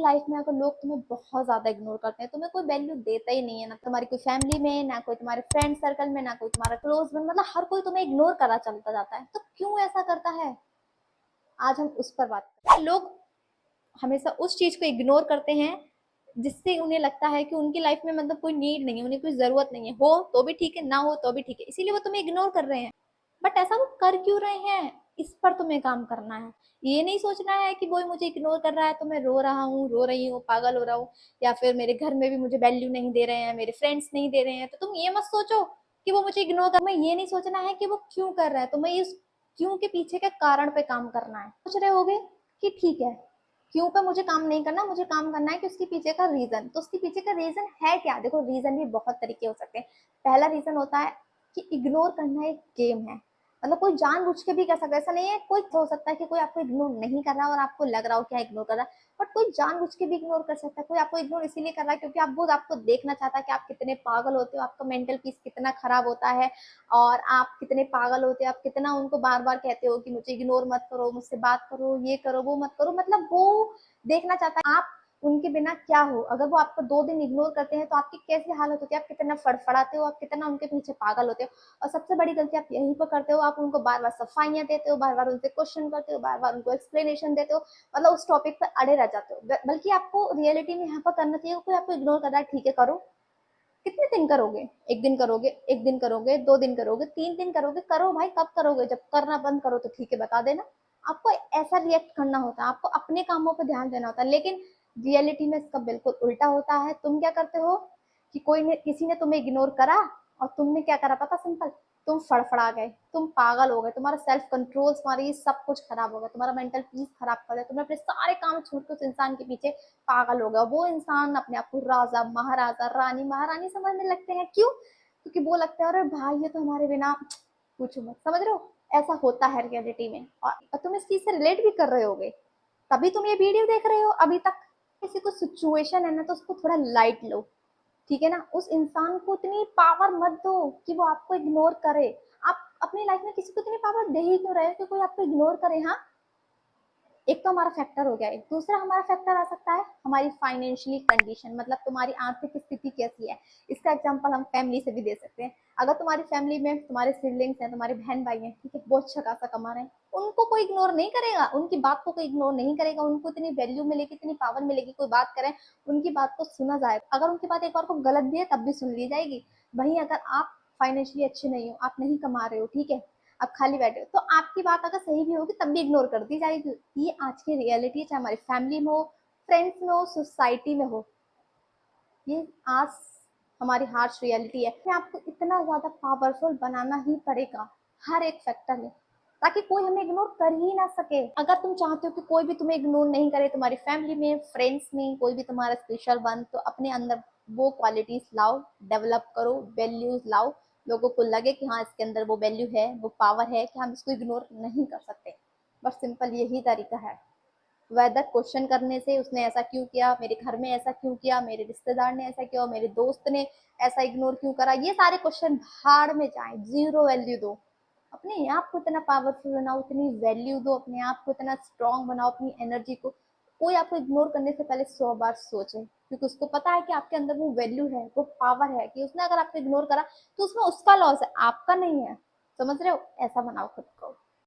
Life में अगर लोग तुम्हें बहुत ज्यादा इग्नोर करते हैं, तुम्हें कोई वैल्यू देता ही नहीं है, ना तुम्हारी कोई फैमिली में, ना कोई तुम्हारे फ्रेंड सर्कल में, ना कोई तुम्हारा क्लोज फ्रेंड, मतलब हर कोई तुम्हें इग्नोर करा चलता जाता है, तो क्यों ऐसा करता है? आज हम उस पर बात करते हैं। लोग हमेशा उस चीज को इग्नोर करते हैं जिससे उन्हें लगता है कि उनकी लाइफ में मतलब कोई नीड नहीं है, उन्हें कोई जरूरत नहीं है, हो तो भी ठीक है, ना हो तो भी ठीक है, इसीलिए वो तुम्हें इग्नोर कर रहे हैं। बट ऐसा वो कर क्यों रहे हैं, इस पर तुम्हें काम करना है। ये नहीं सोचना है कि वो मुझे इग्नोर कर रहा है तो मैं रो रहा हूँ, रो रही हूँ, पागल हो रहा हूँ, या फिर मेरे घर में भी मुझे वैल्यू नहीं दे रहे हैं, मेरे फ्रेंड्स नहीं दे रहे हैं, तो तुम ये मत सोचो कि वो मुझे इग्नोर कर। मैं ये नहीं सोचना है कि वो क्यों कर रहा है, तुम्हें इस क्यों के पीछे के कारण पे काम करना है। सोच रहे होगे कि ठीक है, क्यों पे मुझे काम नहीं करना, मुझे काम करना है कि उसके पीछे का रीजन। तो उसके पीछे का रीजन है क्या? देखो, रीजन भी बहुत तरीके हो सकते हैं। पहला रीजन होता है कि इग्नोर करना एक गेम है, मतलब कोई जानबूझ के भी कर सकता है, ऐसा नहीं है। कोई हो सकता है कि कोई आपको इग्नोर नहीं कर रहा और आपको लग रहा हो क्या इग्नोर कर रहा है, बट कोई जानबूझ के भी इग्नोर कर सकता है। कोई आपको इग्नोर इसीलिए कर रहा है क्योंकि आप वो आपको देखना चाहता है कि आप कितने पागल होते हो, आपका मेंटल पीस कितना खराब होता है, और आप कितने पागल होते हो, आप कितना उनको बार बार कहते हो कि मुझे इग्नोर मत करो, मुझसे बात करो, ये करो, वो मत करो, मतलब वो देखना चाहता है आप उनके बिना क्या हो। अगर वो आपको 2 दिन इग्नोर करते हैं तो आपकी कैसी हालत होती है, आप कितना फड़फड़ाते हो, आप कितना उनके पीछे पागल होते हो। और सबसे बड़ी गलती आप यहीं पर करते हो, आप उनको बार बार सफाइयां देते हो, बार बार उनसे क्वेश्चन करते हो, बार बार उनको एक्सप्लेनेशन देते हो, मतलब उस टॉपिक पर अड़े रह जाते हो। बल्कि आपको रियलिटी में यहाँ पर करना चाहिए, कोई आपको इग्नोर कर रहा है, ठीक है करो। कितने दिन करोगे? 1 दिन करोगे, 1 दिन करोगे, 2 दिन करोगे, 3 दिन करोगे, करो भाई। कब करोगे? जब करना बंद करो तो ठीक है, बता देना। आपको ऐसा रिएक्ट करना होता है, आपको अपने कामों पर ध्यान देना होता है। लेकिन रियलिटी में इसका बिल्कुल उल्टा होता है। तुम क्या करते हो कि कोई ने, किसी ने तुम्हें इग्नोर करा और तुमने क्या करा पता? सिंपल, तुम फड़फड़ा गए, तुम पागल हो गए, तुम्हारा सेल्फ कंट्रोल, तुम्हारी सब कुछ खराब हो गया, तुम्हारा मेंटल पीस खराब कर दिया, तुमने अपने सारे काम छोड़ के उस इंसान के पीछे पागल हो गया। वो इंसान अपने आप को राजा, महाराजा, रानी, महारानी समझने लगते हैं। क्यों? क्योंकि वो लगता है अरे भाई ये तो हमारे बिना पूछो मत। समझ रहे हो? ऐसा होता है रियलिटी में, और तुम इस चीज से रिलेट भी कर रहे होगे, तभी तुम ये वीडियो देख रहे हो अभी तक। किसी को सिचुएशन है ना तो उसको थोड़ा लाइट लो, ठीक है ना। उस इंसान को इतनी पावर मत दो कि वो आपको इग्नोर करे। आप अपनी लाइफ में किसी को इतनी पावर दे ही क्यों रहे हो कि कोई आपको इग्नोर करे? हाँ, एक तो हमारा फैक्टर हो गया। एक दूसरा हमारा फैक्टर आ सकता है हमारी फाइनेंशियली कंडीशन, मतलब तुम्हारी आर्थिक स्थिति कैसी है। इसका एग्जांपल हम फैमिली से भी दे सकते हैं। अगर तुम्हारी फैमिली में तुम्हारे सिबलिंग्स हैं, तुम्हारे बहन भाई हैं, ठीक है, वो अच्छा खासा कमा रहे हैं, उनको कोई इग्नोर नहीं करेगा, उनकी बात को कोई इग्नोर नहीं करेगा, उनको इतनी वैल्यू मिलेगी, इतनी पावर मिलेगी, कोई बात करें उनकी बात को सुना जाएगा। अगर उनकी बात एक बार को गलत भी है तब भी सुन ली जाएगी। वहीं अगर आप फाइनेंशियली अच्छे नहीं हो, आप नहीं कमा रहे हो, ठीक है, आप खाली बैठे हो, तो आपकी बात अगर सही भी होगी तब भी इग्नोर कर दी जाएगी। ये आज की रियलिटी है, चाहे हमारी फैमिली में हो, फ्रेंड्स में हो, सोसाइटी में हो। ये आज हमारी हार्श रियलिटी है। आपको इतना ज्यादा पावरफुल बनाना ही पड़ेगा हर एक फैक्टर में, ताकि कोई हमें इग्नोर कर ही ना सके। अगर तुम चाहते हो कि कोई भी तुम्हें इग्नोर नहीं करे, तुम्हारी फैमिली में, फ्रेंड्स में कोई भी तुम्हारा स्पेशल बन, तो अपने अंदर वो क्वालिटीज लाओ, डेवलप करो, वैल्यूज लाओ। लोगों को लगे कि हाँ इसके अंदर वो वैल्यू है, वो पावर है कि हम इसको इग्नोर नहीं कर सकते। बस सिंपल यही तरीका है। वेदर क्वेश्चन करने से, उसने ऐसा क्यों किया, मेरे घर में ऐसा क्यों किया, मेरे रिश्तेदार ने ऐसा किया, मेरे दोस्त ने ऐसा इग्नोर क्यों करा, ये सारे क्वेश्चन भाड़ में जाए, जीरो वैल्यू दो। अपने आप को इतना पावरफुल बनाओ, उतनी वैल्यू दो, अपने आप को इतना स्ट्रांग बनाओ, अपनी एनर्जी को। कोई आपको इग्नोर करने से पहले 100 बार सोचे, क्योंकि उसको पता है कि आपके अंदर वो वैल्यू है, वो पावर है, कि उसने अगर आपको इग्नोर करा तो उसमें उसका लॉस है, आपका नहीं है। समझ रहे हो? ऐसा बनाओ खुद को।